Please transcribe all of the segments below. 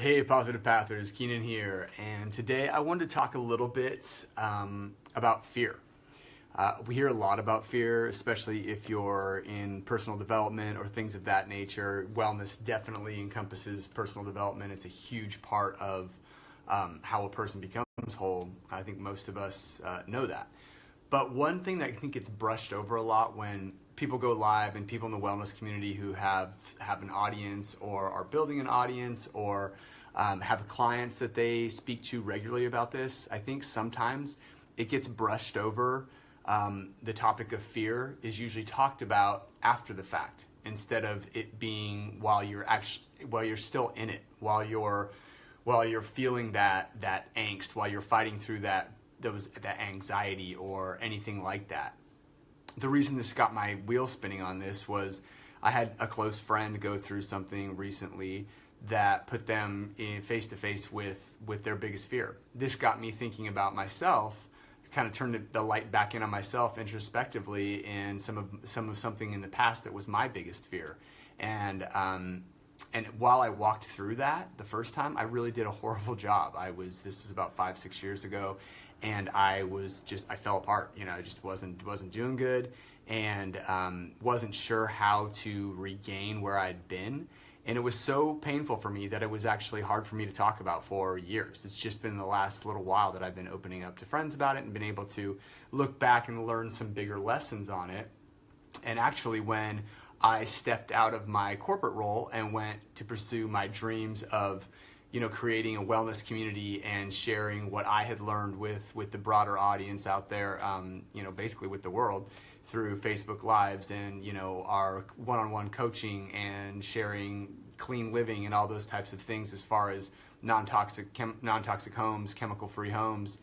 Hey, Positive Pathers, Keenan here, and today I wanted to talk a little bit about fear. We hear a lot about fear, especially if you're in personal development or things of that nature. Wellness definitely encompasses personal development. It's a huge part of how a person becomes whole. I think most of us know that. But one thing that I think gets brushed over a lot when people go live and people in the wellness community who have an audience or are building an audience or have clients that they speak to regularly about this, I think sometimes it gets brushed over. The topic of fear is usually talked about after the fact instead of it being while you're still in it, while you're feeling that angst, while you're fighting through that anxiety or anything like that. The reason this got my wheels spinning on this was I had a close friend go through something recently that put them in face to face with their biggest fear. This got me thinking about myself, kind of turned the light back in on myself introspectively in something in the past that was my biggest fear. And while I walked through that the first time, I really did a horrible job. This was about 5-6 years ago, and I fell apart. I just wasn't doing good, and wasn't sure how to regain where I'd been. And it was so painful for me that it was actually hard for me to talk about for years. It's just been the last little while that I've been opening up to friends about it and been able to look back and learn some bigger lessons on it. And actually, when I stepped out of my corporate role and went to pursue my dreams of creating a wellness community and sharing what I had learned with the broader audience out there, basically with the world through Facebook Lives and, our one-on-one coaching and sharing clean living and all those types of things as far as non-toxic homes, chemical-free homes,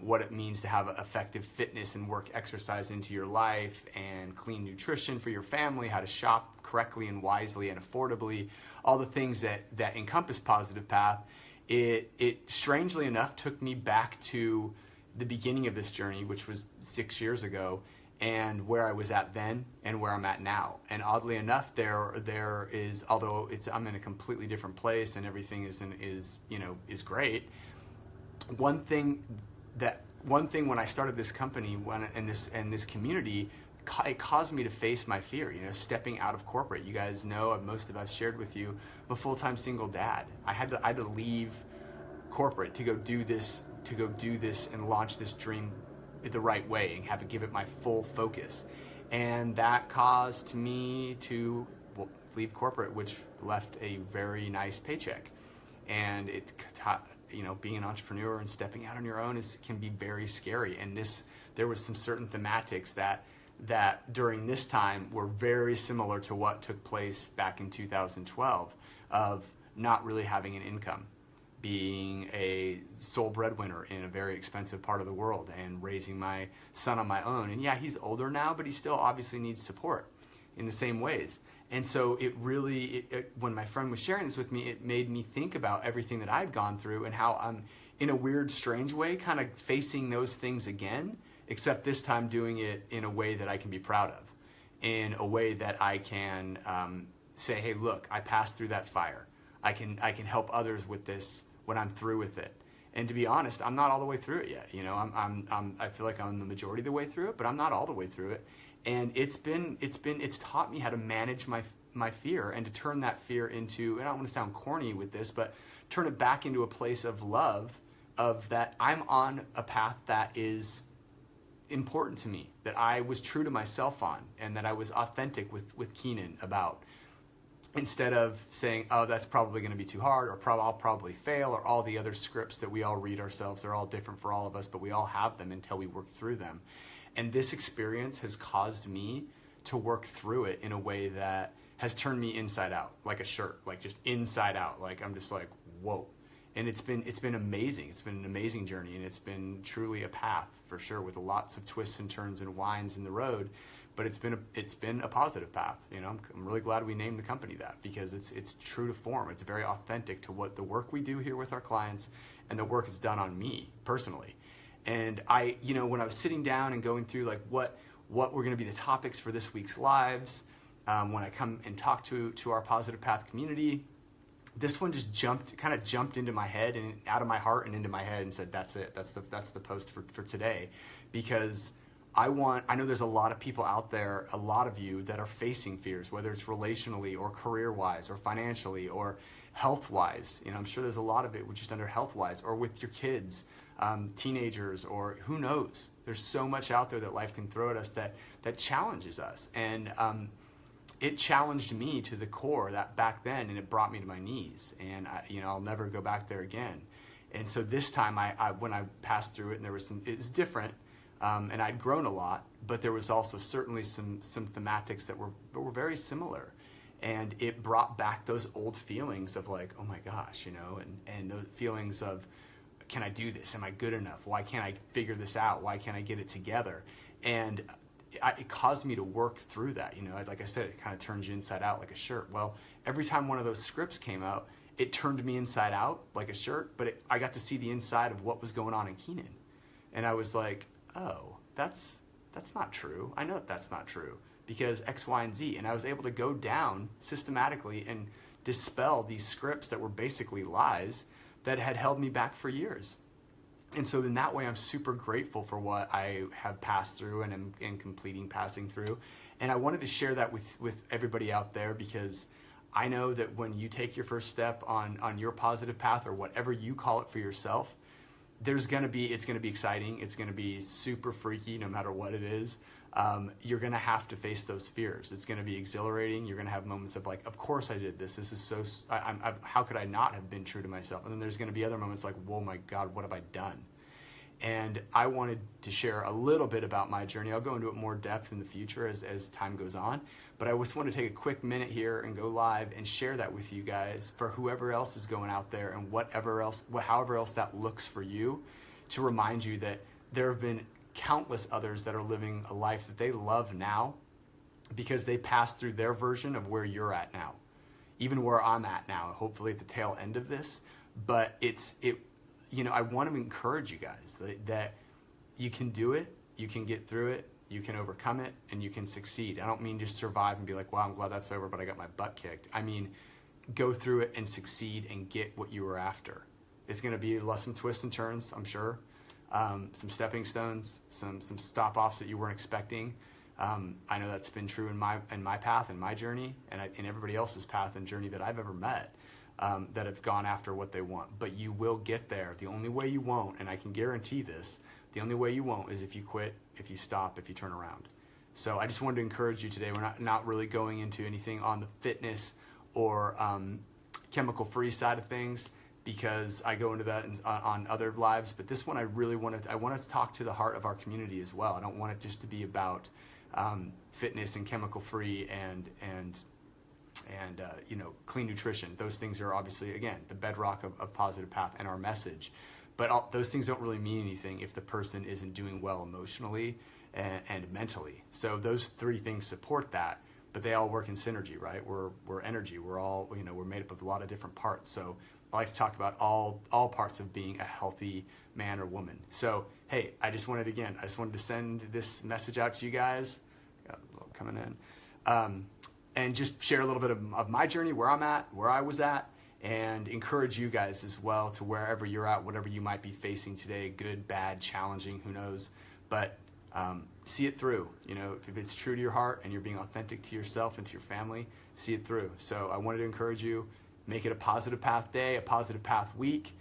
what it means to have effective fitness and work exercise into your life and clean nutrition for your family, how to shop correctly and wisely and affordably, all the things that encompass Positive Path. It strangely enough took me back to the beginning of this journey, which was 6 years ago, and where I was at then and where I'm at now. And oddly enough, there is, although I'm in a completely different place and everything is great. One thing when I started this company and this community, it caused me to face my fear, stepping out of corporate. You guys know, I've shared with you, I'm a full-time single dad. I had to leave corporate to go do this and launch this dream the right way and give it my full focus. And that caused me to leave corporate, which left a very nice paycheck. And it taught, being an entrepreneur and stepping out on your own can be very scary. And there was some certain thematics that during this time were very similar to what took place back in 2012 of not really having an income, being a sole breadwinner in a very expensive part of the world and raising my son on my own. And yeah, he's older now, but he still obviously needs support in the same ways. And so when my friend was sharing this with me, it made me think about everything that I'd gone through and how I'm, in a weird, strange way, kind of facing those things again, except this time doing it in a way that I can be proud of, in a way that I can say, hey, look, I passed through that fire. I can help others with this when I'm through with it. And to be honest, I'm not all the way through it yet. I feel like I'm the majority of the way through it, but I'm not all the way through it. And it's taught me how to manage my fear and to turn that fear into, and I don't want to sound corny with this, but turn it back into a place of love, of that I'm on a path that is important to me, that I was true to myself on, and that I was authentic with Keenan about. Instead of saying, oh, that's probably going to be too hard, or I'll probably fail, or all the other scripts that we all read ourselves. They're all different for all of us, but we all have them until we work through them. And this experience has caused me to work through it in a way that has turned me inside out, like a shirt, like just inside out. Like I'm just like, whoa. And it's been amazing. It's been an amazing journey, and it's been truly a path for sure, with lots of twists and turns and winds in the road. But it's been a positive path. I'm really glad we named the company that, because it's true to form. It's very authentic to what the work we do here with our clients and the work it's done on me personally. And when I was sitting down and going through like what were going to be the topics for this week's lives, when I come and talk to our Positive Path community, this one just kind of jumped into my head and out of my heart and into my head and said, that's it. That's the post for today, because I know there's a lot of people out there, a lot of you that are facing fears, whether it's relationally or career-wise or financially or health-wise. I'm sure there's a lot of it just under health-wise or with your kids, teenagers, or who knows. There's so much out there that life can throw at us that challenges us. And it challenged me to the core that back then, and it brought me to my knees. And I'll never go back there again. And so this time, when I passed through it, and it was different. And I'd grown a lot, but there was also certainly some thematics that were very similar. And it brought back those old feelings of like, oh my gosh, and those feelings of, can I do this? Am I good enough? Why can't I figure this out? Why can't I get it together? And it caused me to work through that. Like I said, it kind of turns you inside out like a shirt. Well, every time one of those scripts came out, it turned me inside out like a shirt, but I got to see the inside of what was going on in Keenan. And I was like, oh, that's not true. I know that's not true because X, Y, and Z. And I was able to go down systematically and dispel these scripts that were basically lies that had held me back for years. And so in that way, I'm super grateful for what I have passed through and am passing through. And I wanted to share that with everybody out there, because I know that when you take your first step on your positive path, or whatever you call it for yourself, it's going to be exciting. It's going to be super freaky, no matter what it is. You're going to have to face those fears. It's going to be exhilarating. You're going to have moments of like, of course I did this. This is so, how could I not have been true to myself? And then there's going to be other moments like, whoa, my God, what have I done? And I wanted to share a little bit about my journey. I'll go into it more depth in the future as time goes on. But I just want to take a quick minute here and go live and share that with you guys, for whoever else is going out there and however else that looks for you, to remind you that there have been countless others that are living a life that they love now because they passed through their version of where you're at now, even where I'm at now, hopefully at the tail end of this. But I want to encourage you guys that you can do it, you can get through it, you can overcome it, and you can succeed. I don't mean just survive and be like, wow, I'm glad that's over, but I got my butt kicked. I mean, go through it and succeed and get what you were after. It's going to be some twists and turns, I'm sure. Some stepping stones, some stop-offs that you weren't expecting. I know that's been true in my path and my journey, and in everybody else's path and journey that I've ever met. That have gone after what they want. But you will get there. The only way you won't, and I can guarantee this, the only way you won't is if you quit, if you stop, if you turn around. So I just wanted to encourage you today. We're not really going into anything on the fitness or chemical-free side of things, because I go into that on other lives. But this one, I want to talk to the heart of our community as well. I don't want it just to be about fitness and chemical-free and clean nutrition. Those things are obviously, again, the bedrock of Positive Path and our message. But those things don't really mean anything if the person isn't doing well emotionally and mentally. So those three things support that, but they all work in synergy, right? We're energy. We're all, we're made up of a lot of different parts. So I like to talk about all parts of being a healthy man or woman. So, hey, I just wanted to send this message out to you guys. Got a little coming in. And just share a little bit of my journey, where I'm at, where I was at, and encourage you guys as well to wherever you're at, whatever you might be facing today, good, bad, challenging, who knows. But see it through. If it's true to your heart and you're being authentic to yourself and to your family, see it through. So I wanted to encourage you, make it a Positive Path day, a Positive Path week,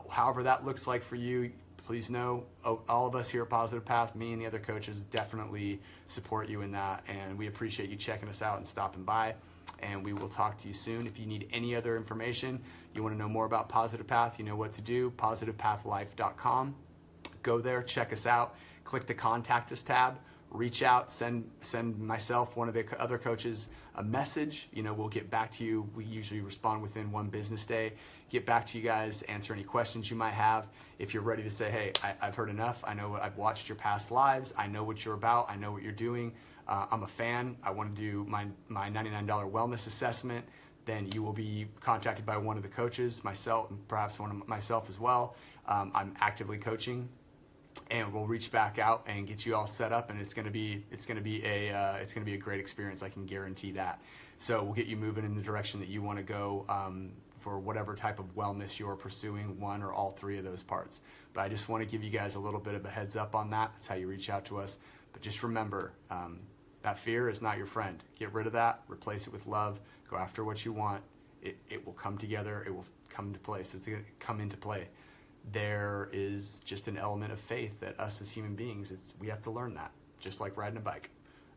however that looks like for you. Please know all of us here at Positive Path, me and the other coaches, definitely support you in that, and we appreciate you checking us out and stopping by, and we will talk to you soon. If you need any other information, you want to know more about Positive Path, you know what to do, positivepathlife.com. Go there, check us out, click the Contact Us tab, reach out, send myself, one of the other coaches, a message. We'll get back to you. We usually respond within one business day. Get back to you guys, answer any questions you might have. If you're ready to say, hey, I've heard enough. I know I've watched your past lives. I know what you're about. I know what you're doing. I'm a fan. I want to do my $99 wellness assessment. Then you will be contacted by one of the coaches, myself, and perhaps myself as well. I'm actively coaching, and we'll reach back out and get you all set up, and it's going to be a great experience. I can guarantee that. So we'll get you moving in the direction that you want to go for whatever type of wellness you're pursuing, one or all three of those parts. But I just want to give you guys a little bit of a heads up on that. That's how you reach out to us. But just remember, that fear is not your friend. Get rid of that, replace it with love, go after what you want. It will come together, it will come into place, it's going to come into play. There is just an element of faith that us as human beings, we have to learn that, just like riding a bike.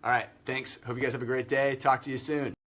All right, thanks. Hope you guys have a great day. Talk to you soon.